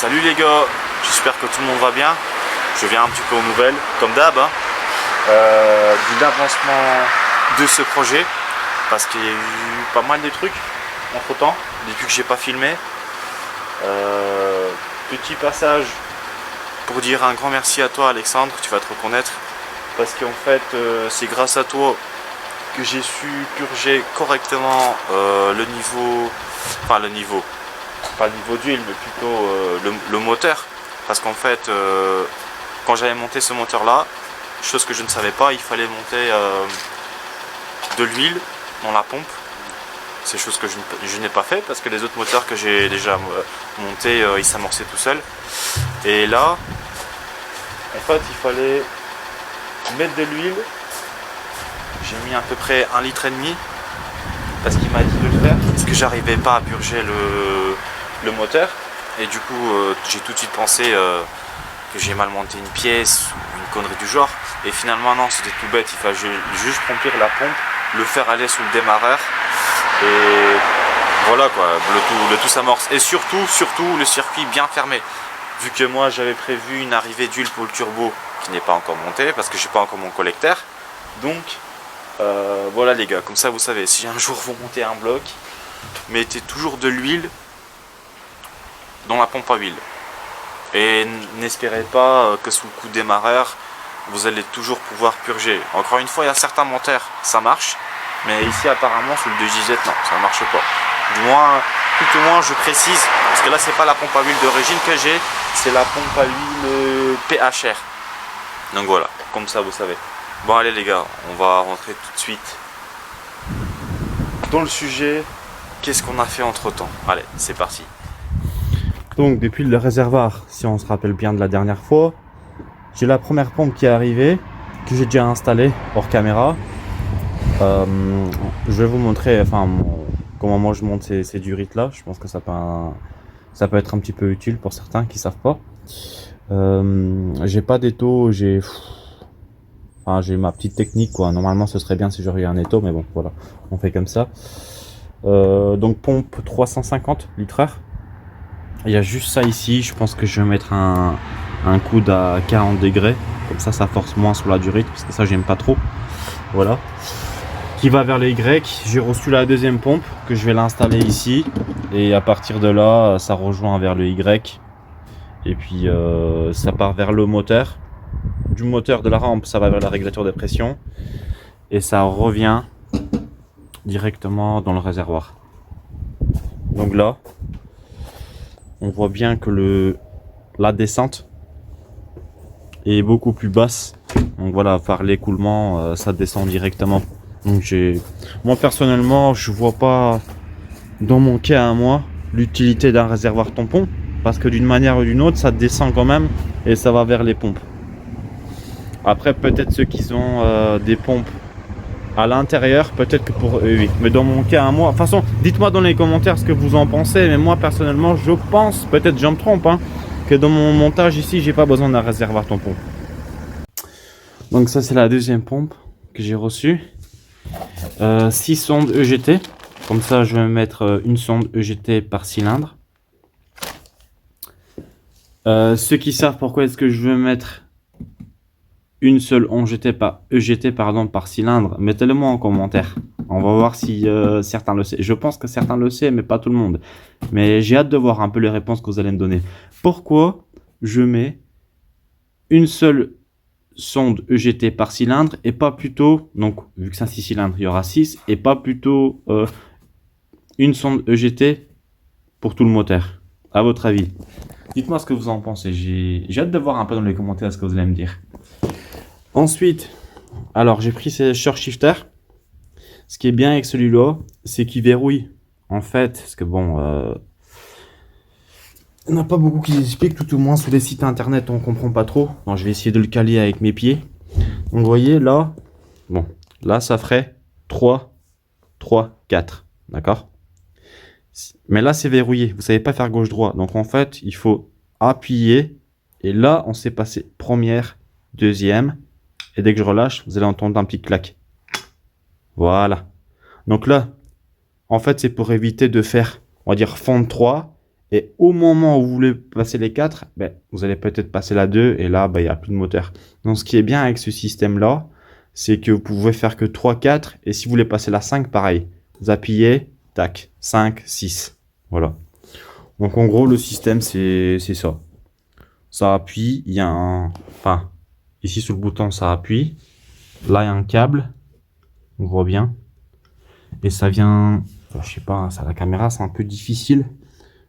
Salut les gars, j'espère que tout le monde va bien. Je viens un petit peu aux nouvelles, comme d'hab, hein, de l'avancement de ce projet, parce qu'il y a eu pas mal de trucs entre temps, depuis que j'ai pas filmé. Petit passage pour dire un grand merci à toi Alexandre, tu vas te reconnaître, parce qu'en fait c'est grâce à toi que j'ai su purger correctement le niveau, pas le niveau d'huile, mais plutôt le moteur, parce qu'en fait quand j'avais monté ce moteur là, chose que je ne savais pas, il fallait monter de l'huile dans la pompe. C'est chose que je n'ai pas fait parce que les autres moteurs que j'ai déjà montés, ils s'amorçaient tout seuls. Et là, en fait, il fallait mettre de l'huile. J'ai mis à peu près 1,5 litre parce qu'il m'a dit de le faire, parce que j'arrivais pas à purger le moteur. Et du coup, j'ai tout de suite pensé que j'ai mal monté une pièce ou une connerie du genre. Et finalement, non, c'était tout bête. Il fallait juste remplir la pompe, le faire aller sous le démarreur. Et voilà quoi, le tout s'amorce. Et surtout le circuit bien fermé. Vu que moi j'avais prévu une arrivée d'huile pour le turbo qui n'est pas encore montée parce que j'ai pas encore mon collecteur. Donc voilà les gars, comme ça vous savez, si un jour vous montez un bloc, mettez toujours de l'huile dans la pompe à huile. Et n'espérez pas que sous le coup de démarreur, vous allez toujours pouvoir purger. Encore une fois, il y a certains moteurs, ça marche. Mais ici apparemment sous le 2JZ non, ça ne marche pas. Du moins, tout au moins je précise, parce que là c'est pas la pompe à huile d'origine que j'ai, c'est la pompe à huile PHR. Donc voilà, comme ça vous savez. Bon allez les gars, on va rentrer tout de suite dans le sujet. Qu'est-ce qu'on a fait entre temps? Allez, c'est parti. Donc depuis le réservoir, si on se rappelle bien de la dernière fois, j'ai la première pompe qui est arrivée, que j'ai déjà installée hors caméra. Je vais vous montrer comment moi je monte ces durites là. Je pense que ça peut être un petit peu utile pour certains qui savent pas. J'ai pas d'étau, j'ai ma petite technique quoi. Normalement ce serait bien si j'aurais un étau, mais bon voilà, on fait comme ça. Donc pompe 350 litres. Il y a juste ça ici. Je pense que je vais mettre un coude à 40 degrés, comme ça force moins sur la durite, parce que ça j'aime pas trop. Voilà. Qui va vers le Y. J'ai reçu la deuxième pompe que je vais l'installer ici et à partir de là ça rejoint vers le Y et puis ça part vers le moteur. Du moteur de la rampe ça va vers la régulateur de pression et ça revient directement dans le réservoir. Donc là on voit bien que la descente est beaucoup plus basse, donc voilà, par l'écoulement ça descend directement. Donc moi personnellement je vois pas dans mon cas à moi l'utilité d'un réservoir tampon, parce que d'une manière ou d'une autre ça descend quand même et ça va vers les pompes. Après peut-être ceux qui ont des pompes à l'intérieur, peut-être que pour eux oui, mais dans mon cas à moi, de toute façon dites-moi dans les commentaires ce que vous en pensez, mais moi personnellement je pense, peut-être je me trompe hein, que dans mon montage ici j'ai pas besoin d'un réservoir tampon. Donc ça c'est la deuxième pompe que j'ai reçue. 6 sondes EGT, comme ça je vais mettre une sonde EGT par cylindre. Ceux qui savent pourquoi est-ce que je veux mettre une seule EGT par cylindre, mettez-le moi en commentaire. On va voir si certains le savent. Je pense que certains le savent, mais pas tout le monde. Mais j'ai hâte de voir un peu les réponses que vous allez me donner. Pourquoi je mets une seule sonde EGT par cylindre et pas plutôt, donc vu que c'est un 6 cylindres il y aura 6 et pas plutôt une sonde EGT pour tout le moteur, à votre avis? Dites-moi ce que vous en pensez, j'ai hâte de voir un peu dans les commentaires ce que vous allez me dire. Ensuite, alors j'ai pris ces short shifter. Ce qui est bien avec celui-là, c'est qu'il verrouille en fait, parce que bon il n'y en a pas beaucoup qui expliquent, tout au moins sur les sites internet on comprend pas trop. Donc je vais essayer de le caler avec mes pieds. Donc vous voyez là, bon, là ça ferait 3, 4, d'accord? Mais là c'est verrouillé, vous savez pas faire gauche-droit. Donc en fait il faut appuyer et là on s'est passé première, deuxième et dès que je relâche vous allez entendre un petit clac. Voilà. Donc là en fait c'est pour éviter de faire, on va dire fond de 3 Et au moment où vous voulez passer les 4, ben, vous allez peut-être passer la 2 et là, ben, il n'y a plus de moteur. Donc ce qui est bien avec ce système-là, c'est que vous pouvez faire que 3, 4 et si vous voulez passer la 5, pareil. Vous appuyez, tac, 5, 6. Voilà. Donc en gros, le système, c'est ça. Ça appuie, il y a un... Enfin, ici sur le bouton, ça appuie. Là, il y a un câble. On voit bien. Et ça vient... Enfin, je sais pas, ça, la caméra, c'est un peu difficile.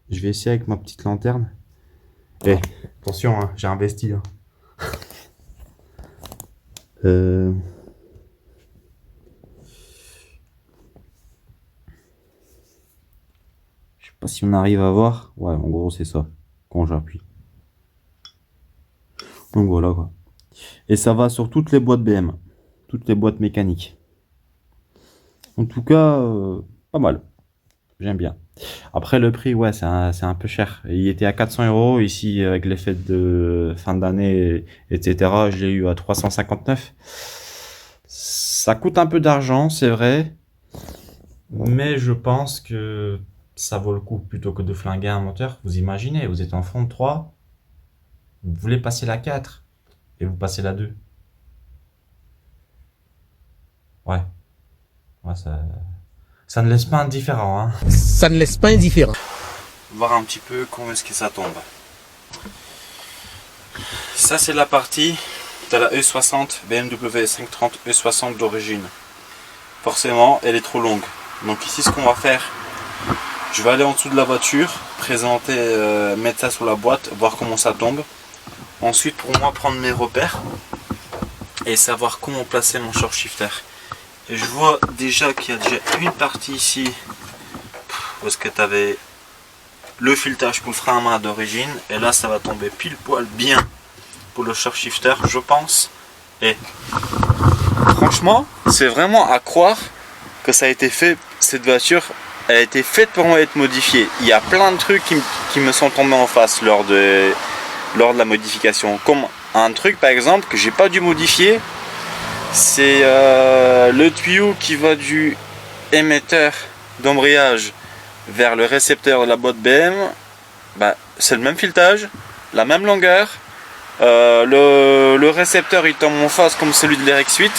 Je vais essayer avec ma petite lanterne. Eh, attention, hein, j'ai investi. Hein. Je sais pas si on arrive à voir. Ouais, en gros, c'est ça. Quand j'appuie. Donc voilà quoi. Et ça va sur toutes les boîtes BM. Toutes les boîtes mécaniques. En tout cas, pas mal. J'aime bien. Après le prix, ouais, c'est un peu cher. Il était à 400 €. Ici, avec les fêtes de fin d'année, etc., je l'ai eu à 359. Ça coûte un peu d'argent, c'est vrai. Mais je pense que ça vaut le coup plutôt que de flinguer un moteur. Vous imaginez, vous êtes en fond de 3, vous voulez passer la 4 et vous passez la 2. Ouais, ouais, ça ne laisse pas indifférent, hein. Ça ne laisse pas indifférent. Voir un petit peu comment est-ce que ça tombe. Ça c'est la partie de la E60 BMW 530 E60 d'origine. Forcément elle est trop longue. Donc ici ce qu'on va faire, je vais aller en dessous de la voiture, présenter, mettre ça sur la boîte, voir comment ça tombe. Ensuite pour moi prendre mes repères et savoir comment placer mon short shifter. Et je vois déjà qu'il y a déjà une partie ici où est-ce que tu avais le filetage pour le frein à main d'origine, et là ça va tomber pile poil bien pour le short shifter je pense. Et franchement c'est vraiment à croire que ça a été fait, cette voiture elle a été faite pour être modifiée. Il y a plein de trucs qui me sont tombés en face lors de la modification, comme un truc par exemple que j'ai pas dû modifier, c'est le tuyau qui va du émetteur d'embrayage vers le récepteur de la boîte BM. Bah, c'est le même filetage, la même longueur, le récepteur il tombe en face comme celui de l'RX8.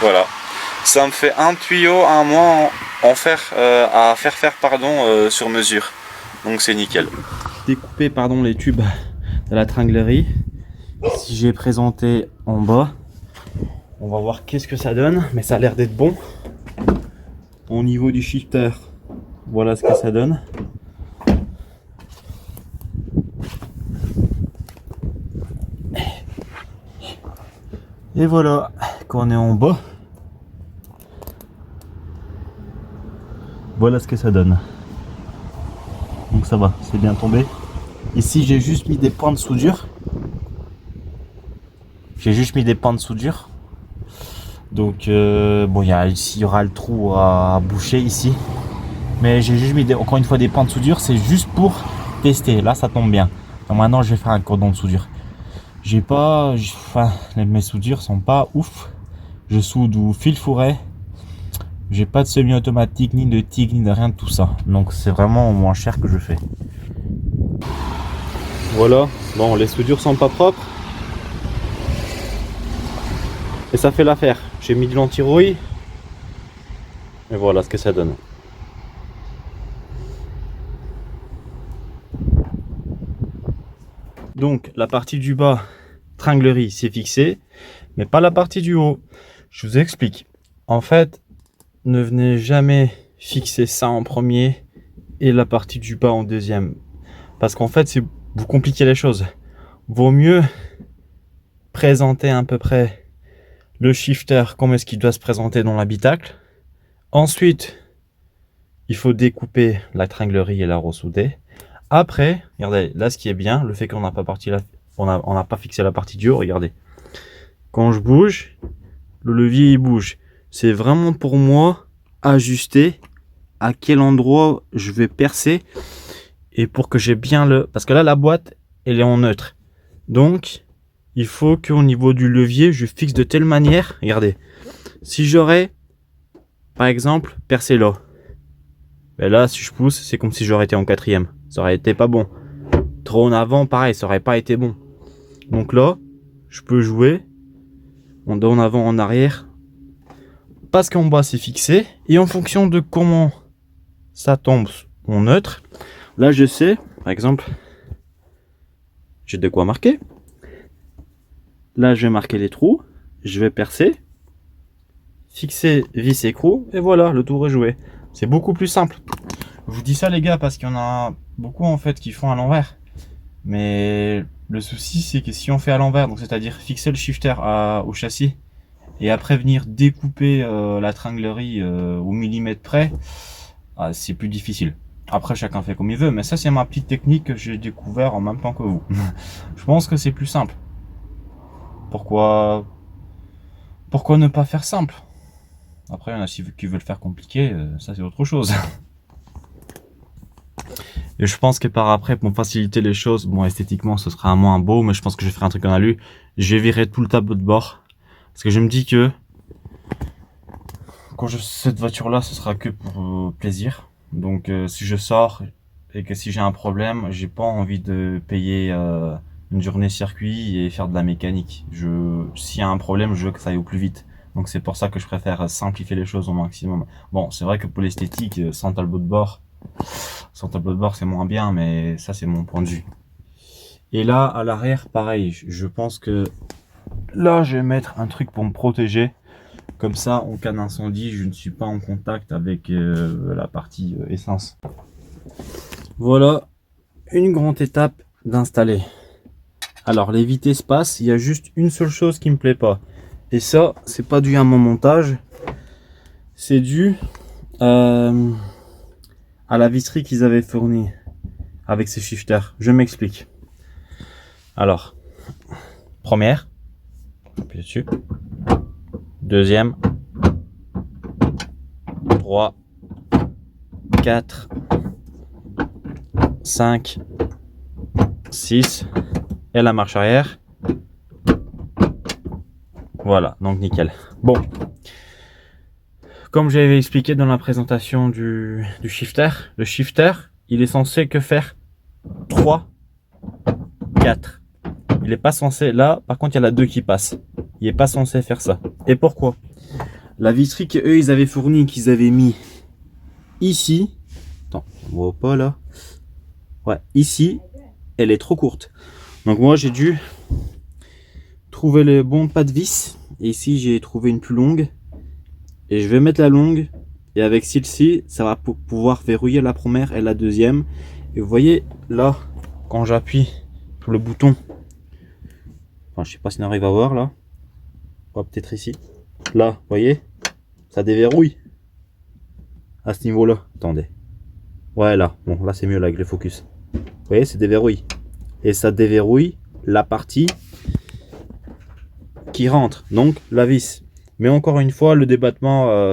Voilà, ça me fait un tuyau à moi à faire faire sur mesure, donc c'est nickel. Découper les tubes de la tringlerie. Si j'ai présenté en bas, on va voir qu'est-ce que ça donne, mais ça a l'air d'être bon. Au niveau du shifter, voilà ce que ça donne. Et voilà, quand on est en bas, voilà ce que ça donne. Donc ça va, c'est bien tombé. Ici j'ai juste mis des points de soudure. Donc bon, ici il y aura le trou à boucher ici. Mais j'ai juste mis encore une fois des points de soudure, c'est juste pour tester. Là ça tombe bien. Donc maintenant je vais faire un cordon de soudure. Mes soudures sont pas ouf. Je soude au fil fourré. J'ai pas de semi-automatique, ni de TIG, ni de rien de tout ça. Donc c'est vraiment au moins cher que je fais. Voilà, bon les soudures sont pas propres. Et ça fait l'affaire. J'ai mis de l'anti-rouille. Et voilà ce que ça donne. Donc la partie du bas, tringlerie, c'est fixé, mais pas la partie du haut. Je vous explique. En fait, ne venez jamais fixer ça en premier et la partie du bas en deuxième. Parce qu'en fait, vous compliquez les choses. Vaut mieux présenter à peu près le shifter, comment est-ce qu'il doit se présenter dans l'habitacle. Ensuite, il faut découper la tringlerie et la ressouder. Après, regardez, là ce qui est bien, le fait qu'on n'a pas fixé la partie du haut, regardez. Quand je bouge, le levier il bouge. C'est vraiment pour moi ajuster à quel endroit je vais percer et pour que j'ai bien parce que là la boîte elle est en neutre. Donc il faut qu'au niveau du levier, je fixe de telle manière, regardez. Si j'aurais par exemple percé là, ben là si je pousse, c'est comme si j'aurais été en quatrième. ça aurait été pas bon. Trop en avant, pareil, ça aurait pas été bon. Donc là, je peux jouer en avant, en arrière, parce qu'en bas c'est fixé, et en fonction de comment ça tombe en neutre, là je sais, par exemple, j'ai de quoi marquer. Là je vais marquer les trous, je vais percer, fixer, vis, écrou, et voilà, le tour est joué. C'est beaucoup plus simple. Je vous dis ça les gars parce qu'il y en a beaucoup en fait qui font à l'envers. Mais le souci c'est que si on fait à l'envers, donc c'est-à-dire fixer le shifter au châssis et après venir découper la tringlerie au millimètre près, c'est plus difficile. Après chacun fait comme il veut, mais ça c'est ma petite technique que j'ai découvert en même temps que vous. Je pense que c'est plus simple. Pourquoi ne pas faire simple? Après il y en a qui veulent faire compliqué, ça c'est autre chose. Et je pense que par après, pour faciliter les choses, bon, esthétiquement, ce sera moins beau, mais je pense que je vais faire un truc en alu. Je vais virer tout le tableau de bord. Parce que je me dis que quand cette voiture-là, ce sera que pour plaisir. Donc, si je sors et que si j'ai un problème, j'ai pas envie de payer une journée circuit et faire de la mécanique. S'il y a un problème, je veux que ça aille au plus vite. Donc, c'est pour ça que je préfère simplifier les choses au maximum. Bon, c'est vrai que pour l'esthétique, sans tableau de bord, c'est moins bien, mais ça c'est mon point de vue. Et là à l'arrière pareil, je pense que là je vais mettre un truc pour me protéger, comme ça en cas d'incendie je ne suis pas en contact avec la partie essence. Voilà une grande étape d'installer. Alors les vitesses passent, il y a juste une seule chose qui me plaît pas, et ça c'est pas dû à mon montage, c'est dû à la visserie qu'ils avaient fournie avec ces shifters. Je m'explique. Alors, première, appuie dessus. Deuxième, 3, 4, 5, 6 et la marche arrière. Voilà, donc nickel. Bon. Comme j'avais expliqué dans la présentation du shifter, le shifter, il est censé que faire 3, 4. Il n'est pas censé, là, par contre, il y a la 2 qui passe. Il n'est pas censé faire ça. Et pourquoi? La visserie qu'eux, ils avaient fournie, qu'ils avaient mis ici, attends, on voit pas là. Ouais, ici, elle est trop courte. Donc moi, j'ai dû trouver le bon pas de vis. Et ici, j'ai trouvé une plus longue. Et je vais mettre la longue, et avec celle-ci, ça va pouvoir verrouiller la première et la deuxième. Et vous voyez, là, quand j'appuie sur le bouton, enfin, je sais pas si on arrive à voir là, peut-être ici, là, vous voyez, ça déverrouille à ce niveau-là. Attendez, ouais, là, bon, là c'est mieux là avec le focus. Vous voyez, c'est déverrouille, et ça déverrouille la partie qui rentre, donc la vis. Mais encore une fois, le débattement,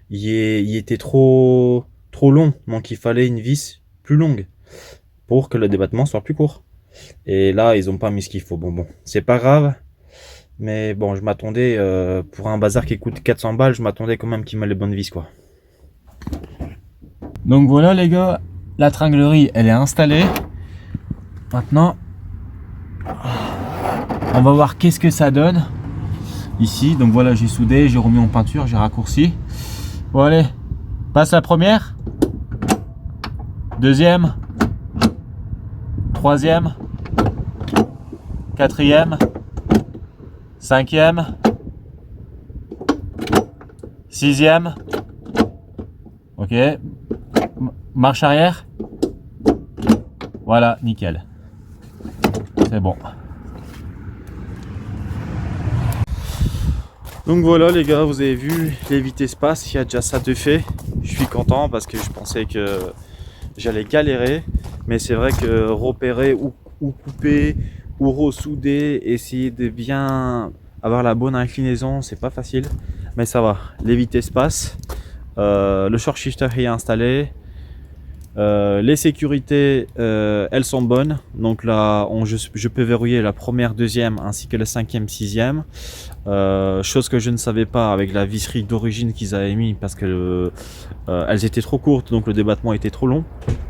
il était trop long. Donc il fallait une vis plus longue pour que le débattement soit plus court. Et là, ils n'ont pas mis ce qu'il faut. Bon, c'est pas grave. Mais bon, je m'attendais, pour un bazar qui coûte 400 balles, je m'attendais quand même qu'ils mettent les bonnes vis, quoi. Donc voilà les gars, la tringlerie, elle est installée. Maintenant, on va voir qu'est-ce que ça donne. Ici, donc voilà, j'ai soudé, j'ai remis en peinture, j'ai raccourci. Bon allez, passe la première, deuxième, troisième, quatrième, cinquième, sixième. Ok, marche arrière. Voilà, nickel. C'est bon. Donc voilà les gars, vous avez vu, les vitesses passent, il y a déjà ça de fait. Je suis content parce que je pensais que j'allais galérer. Mais c'est vrai que repérer ou couper ou ressouder, essayer de bien avoir la bonne inclinaison, c'est pas facile. Mais ça va, les vitesses passent. Le short shifter est installé. Les sécurités, elles sont bonnes. Donc là, je peux verrouiller la première, deuxième ainsi que la cinquième, sixième. Chose que je ne savais pas avec la visserie d'origine qu'ils avaient mis parce que elles étaient trop courtes, donc le débattement était trop long.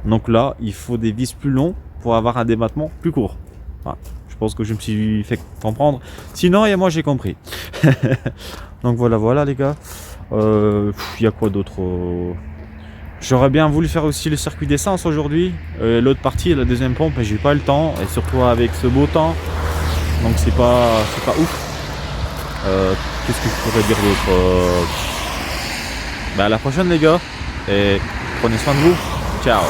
Donc là, il faut des vis plus longs pour avoir un débattement plus court. Voilà. Je pense que je me suis fait comprendre. Sinon, et moi j'ai compris. Donc voilà les gars. Y a quoi d'autre? J'aurais bien voulu faire aussi le circuit d'essence aujourd'hui. L'autre partie, la deuxième pompe, mais j'ai pas le temps. Et surtout avec ce beau temps. Donc c'est pas ouf. Qu'est-ce que je pourrais dire d'autre? À la prochaine les gars. Et prenez soin de vous. Ciao.